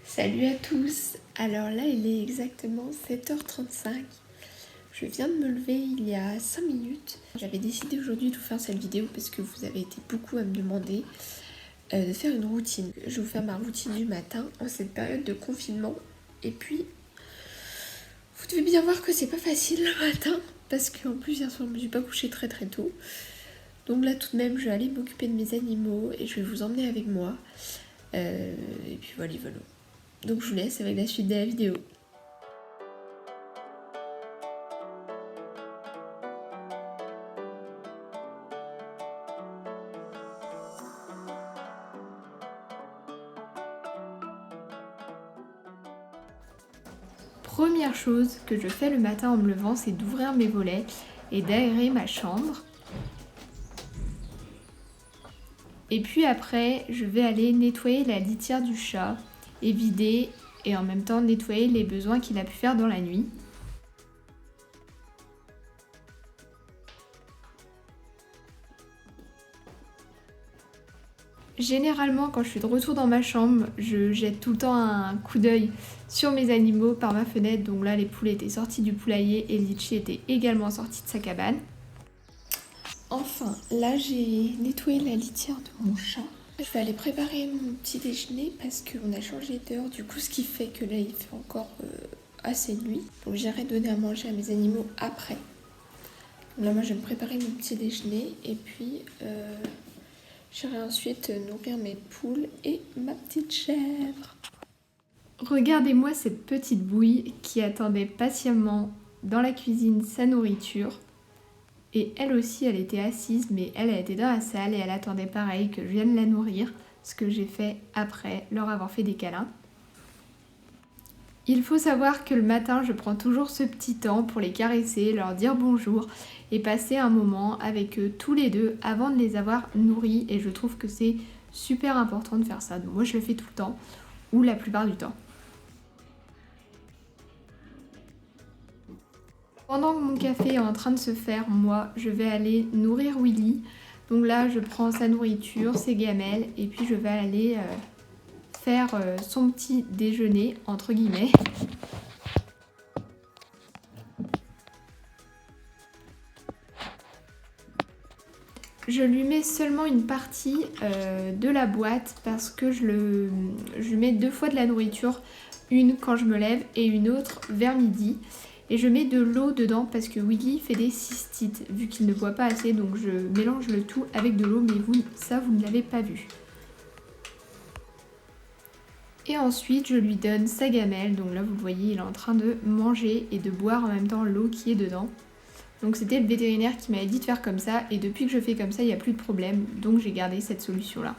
Salut à tous. Alors là il est exactement 7h35. Je viens de me lever il y a 5 minutes. J'avais décidé aujourd'hui de vous faire cette vidéo parce que vous avez été beaucoup à me demander de faire une routine. Je vais vous faire ma routine du matin en cette période de confinement. Et puis vous devez bien voir que c'est pas facile le matin parce qu'en plus hier soir je me suis pas couchée très tôt. Donc là tout de même je vais aller m'occuper de mes animaux et je vais vous emmener avec moi. Et puis voilà. Donc je vous laisse avec la suite de la vidéo. Première chose que je fais le matin en me levant, c'est d'ouvrir mes volets et d'aérer ma chambre. Et puis après, je vais aller nettoyer la litière du chat et vider et en même temps nettoyer les besoins qu'il a pu faire dans la nuit. Généralement, quand je suis de retour dans ma chambre, je jette tout le temps un coup d'œil sur mes animaux par ma fenêtre. Donc là, les poules étaient sorties du poulailler et Litchi était également sorti de sa cabane. Enfin, là, j'ai nettoyé la litière de mon chat. Je vais aller préparer mon petit déjeuner parce qu'on a changé d'heure. Du coup, ce qui fait que là, il fait encore assez nuit. Donc j'irai donner à manger à mes animaux après. Donc là, moi, je vais me préparer mon petit déjeuner et puis j'irai ensuite nourrir mes poules et ma petite chèvre. Regardez-moi cette petite bouille qui attendait patiemment dans la cuisine sa nourriture. Et elle aussi, elle était assise, mais elle était dans la salle et elle attendait pareil que je vienne la nourrir, ce que j'ai fait après leur avoir fait des câlins. Il faut savoir que le matin, je prends toujours ce petit temps pour les caresser, leur dire bonjour et passer un moment avec eux tous les deux avant de les avoir nourris. Et je trouve que c'est super important de faire ça. Donc moi, je le fais tout le temps ou la plupart du temps. Pendant que mon café est en train de se faire, moi, je vais aller nourrir Willy. Donc là, je prends sa nourriture, ses gamelles, et puis je vais aller faire son petit déjeuner, entre guillemets. Je lui mets seulement une partie de la boîte parce que je lui mets 2 fois de la nourriture, une quand je me lève et une autre vers midi. Et je mets de l'eau dedans parce que Willy fait des cystites vu qu'il ne boit pas assez, donc je mélange le tout avec de l'eau, mais vous ne l'avez pas vu. Et ensuite je lui donne sa gamelle, donc là vous le voyez, il est en train de manger et de boire en même temps l'eau qui est dedans. Donc c'était le vétérinaire qui m'avait dit de faire comme ça et depuis que je fais comme ça il n'y a plus de problème, donc j'ai gardé cette solution là.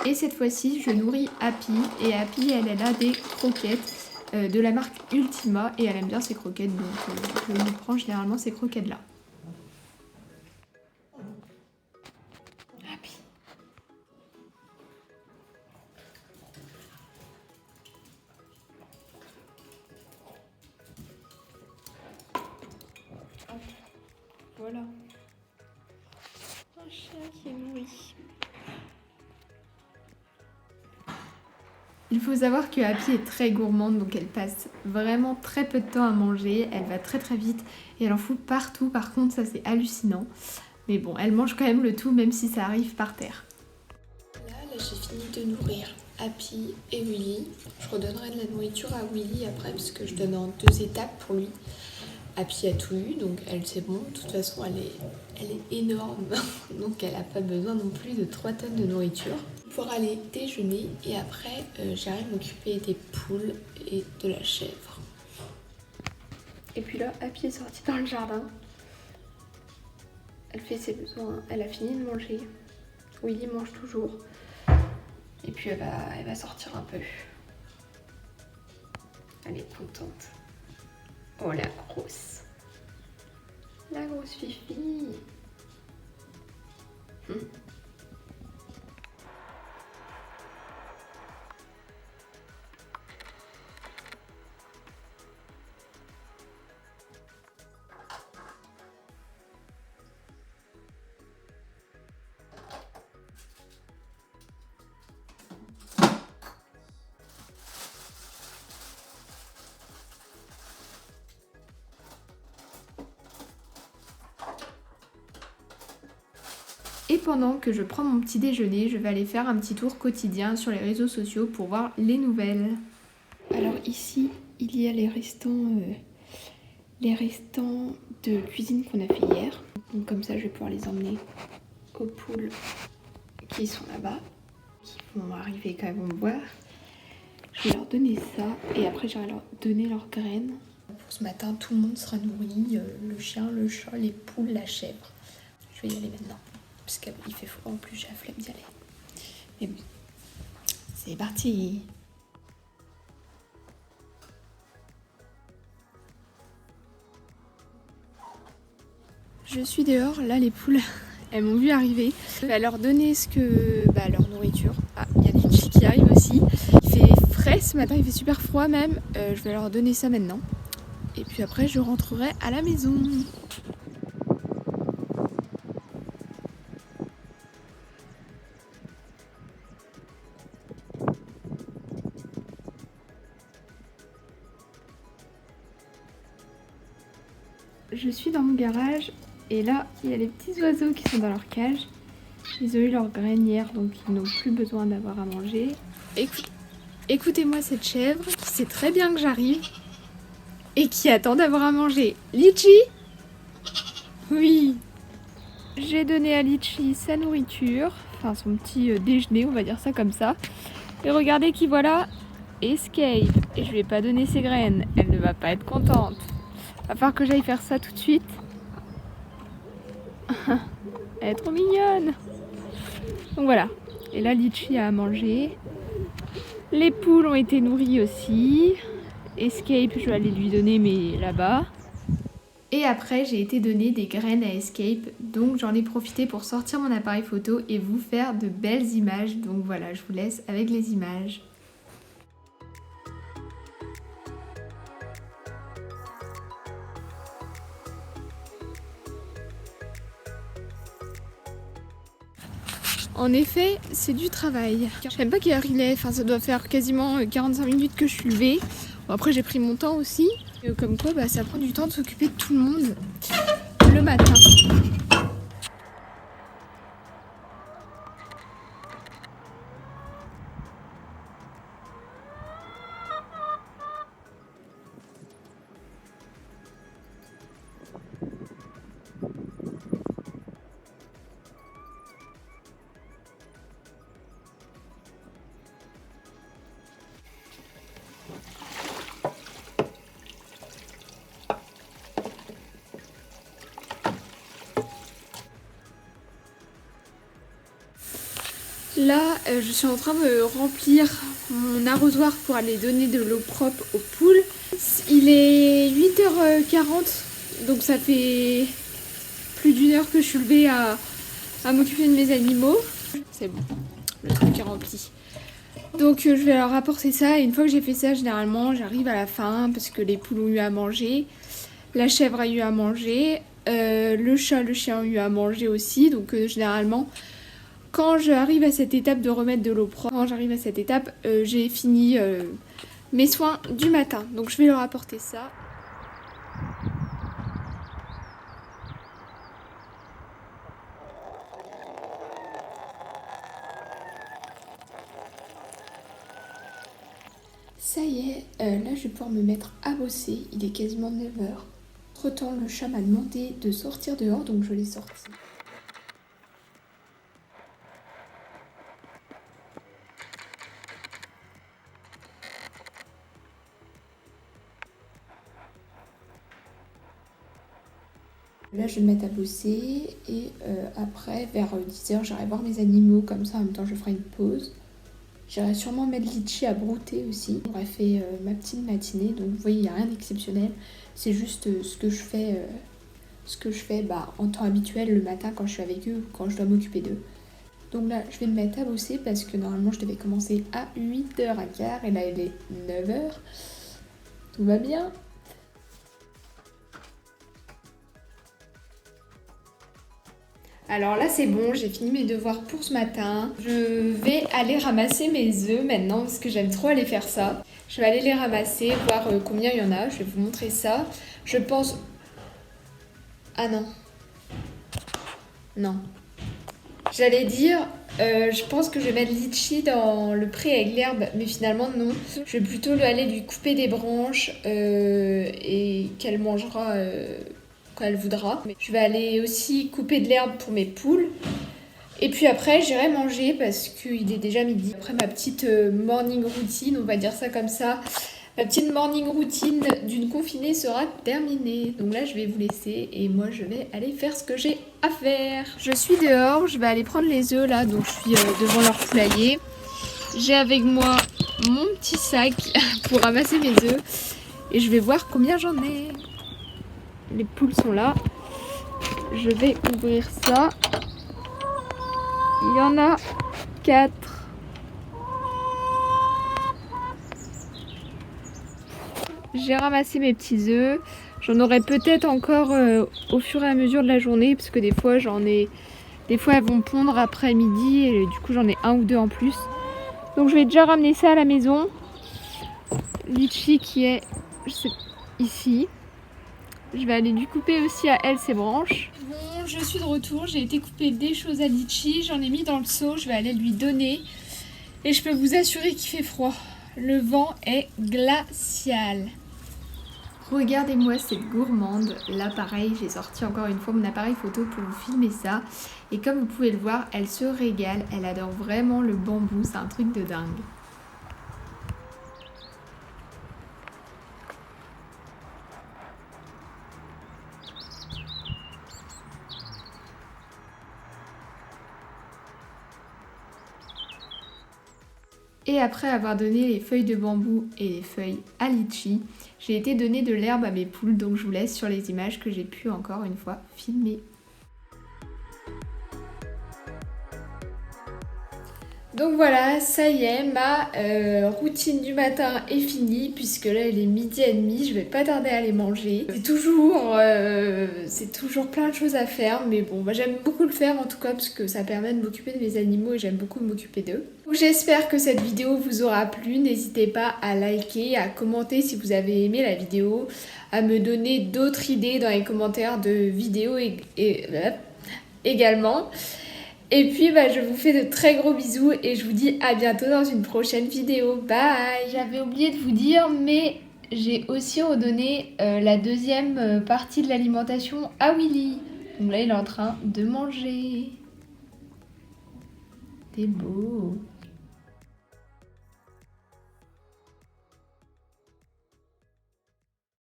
Et cette fois-ci je nourris Happy et Happy elle a des croquettes de la marque Ultima et elle aime bien ces croquettes, donc je lui prends généralement ces croquettes là. Happy. Voilà. Un chien qui est nourri. Il faut savoir que Happy est très gourmande, donc elle passe vraiment très peu de temps à manger, elle va très vite et elle en fout partout, par contre ça c'est hallucinant. Mais bon, elle mange quand même le tout même si ça arrive par terre. Là j'ai fini de nourrir Happy et Willy. Je redonnerai de la nourriture à Willy après parce que je donne en 2 étapes pour lui. Happy a tout eu, donc elle c'est bon, de toute façon elle est énorme, donc elle n'a pas besoin non plus de 3 tonnes de nourriture. Pour aller déjeuner et après j'arrive à m'occuper des poules et de la chèvre. Et puis là, Happy est sortie dans le jardin. Elle fait ses besoins, elle a fini de manger. Willy mange toujours. Et puis elle va sortir un peu. Elle est contente. Oh la grosse. La grosse fifi. Et pendant que je prends mon petit déjeuner, je vais aller faire un petit tour quotidien sur les réseaux sociaux pour voir les nouvelles. Alors ici, il y a les restants de cuisine qu'on a fait hier. Donc comme ça, je vais pouvoir les emmener aux poules qui sont là-bas, qui vont arriver quand elles vont me voir. Je vais leur donner ça et après je vais leur donner leurs graines. Pour ce matin, tout le monde sera nourri, le chien, le chat, les poules, la chèvre. Je vais y aller maintenant, parce qu'il fait froid en plus, j'ai la flemme d'y aller. Mais bon, c'est parti. Je suis dehors, là les poules, elles m'ont vu arriver. Je vais leur donner leur nourriture. Ah, il y a Litchi qui arrive aussi. Il fait frais ce matin, il fait super froid même. Je vais leur donner ça maintenant. Et puis après je rentrerai à la maison. Je suis dans mon garage et là il y a les petits oiseaux qui sont dans leur cage. Ils ont eu leur graine hier donc ils n'ont plus besoin d'avoir à manger. Écoutez-moi cette chèvre qui sait très bien que j'arrive et qui attend d'avoir à manger. Litchi ? Oui. J'ai donné à Litchi sa nourriture, enfin son petit déjeuner, on va dire ça comme ça. Et regardez qui voilà, Escape. Et je lui ai pas donné ses graines, elle ne va pas être contente. Va falloir que j'aille faire ça tout de suite. Elle est trop mignonne. Donc voilà. Et là, Litchi a à manger. Les poules ont été nourries aussi. Escape, je vais aller lui donner, mais là-bas. Et après, j'ai été donner des graines à Escape. Donc j'en ai profité pour sortir mon appareil photo et vous faire de belles images. Donc voilà, je vous laisse avec les images. En effet, c'est du travail. Je sais même pas quelle heure il est, enfin ça doit faire quasiment 45 minutes que je suis levée. Bon, après j'ai pris mon temps aussi. Comme quoi ça prend du temps de s'occuper de tout le monde le matin. Là, je suis en train de remplir mon arrosoir pour aller donner de l'eau propre aux poules. Il est 8h40, donc ça fait plus d'une heure que je suis levée à m'occuper de mes animaux. C'est bon, le truc est rempli. Donc je vais leur apporter ça et une fois que j'ai fait ça, généralement j'arrive à la fin parce que les poules ont eu à manger, la chèvre a eu à manger, le chat, le chien ont eu à manger aussi. Donc généralement, quand j'arrive à cette étape de remettre de l'eau propre, j'ai fini mes soins du matin. Donc je vais leur apporter ça. Ça y est, là je vais pouvoir me mettre à bosser. Il est quasiment 9h. Entre-temps, le chat m'a demandé de sortir dehors, donc je l'ai sorti. Là, je vais me mettre à bosser et après, vers 10h, j'irai voir mes animaux. Comme ça, en même temps, je ferai une pause. J'irai sûrement mettre Litchi à brouter aussi. J'aurais fait ma petite matinée, donc vous voyez, il n'y a rien d'exceptionnel. C'est juste ce que je fais en temps habituel le matin quand je suis avec eux, quand je dois m'occuper d'eux. Donc là, je vais me mettre à bosser parce que normalement, je devais commencer à 8h15 et là, il est 9h. Tout va bien. Alors là c'est bon, j'ai fini mes devoirs pour ce matin. Je vais aller ramasser mes œufs maintenant parce que j'aime trop aller faire ça. Je vais aller les ramasser, voir combien il y en a. Je vais vous montrer ça. Je pense... Ah non. Non. J'allais dire, je pense que je vais mettre Litchi dans le pré avec l'herbe, mais finalement non. Je vais plutôt aller lui couper des branches et qu'elle mangera quand elle voudra. Je vais aller aussi couper de l'herbe pour mes poules. Et puis après, j'irai manger parce qu'il est déjà midi. Après ma petite morning routine, on va dire ça comme ça, ma petite morning routine d'une confinée sera terminée. Donc là, je vais vous laisser et moi, je vais aller faire ce que j'ai à faire. Je suis dehors, je vais aller prendre les œufs là, donc je suis devant leur poulailler. J'ai avec moi mon petit sac pour ramasser mes œufs et je vais voir combien j'en ai. Les poules sont là. Je vais ouvrir ça. Il y en a 4. J'ai ramassé mes petits œufs. J'en aurai peut-être encore au fur et à mesure de la journée parce que des fois des fois elles vont pondre après midi et du coup j'en ai un ou deux en plus. Donc je vais déjà ramener ça à la maison. Litchi qui est ici. Je vais aller lui couper aussi à elle ses branches. Bon, je suis de retour. J'ai été couper des choses à Litchi. J'en ai mis dans le seau. Je vais aller lui donner. Et je peux vous assurer qu'il fait froid. Le vent est glacial. Regardez-moi cette gourmande. Là, pareil, j'ai sorti encore une fois mon appareil photo pour vous filmer ça. Et comme vous pouvez le voir, elle se régale. Elle adore vraiment le bambou. C'est un truc de dingue. Et après avoir donné les feuilles de bambou et les feuilles à Litchi, j'ai été donner de l'herbe à mes poules, donc je vous laisse sur les images que j'ai pu encore une fois filmer. Donc voilà, ça y est, ma routine du matin est finie puisque là il est 12h30, je vais pas tarder à aller manger. C'est toujours plein de choses à faire, mais bon, moi j'aime beaucoup le faire en tout cas parce que ça permet de m'occuper de mes animaux et j'aime beaucoup m'occuper d'eux. Donc j'espère que cette vidéo vous aura plu, n'hésitez pas à liker, à commenter si vous avez aimé la vidéo, à me donner d'autres idées dans les commentaires de vidéos également. Et puis je vous fais de très gros bisous et je vous dis à bientôt dans une prochaine vidéo. Bye! J'avais oublié de vous dire, mais j'ai aussi redonné la deuxième partie de l'alimentation à Willy. Donc là il est en train de manger. T'es beau!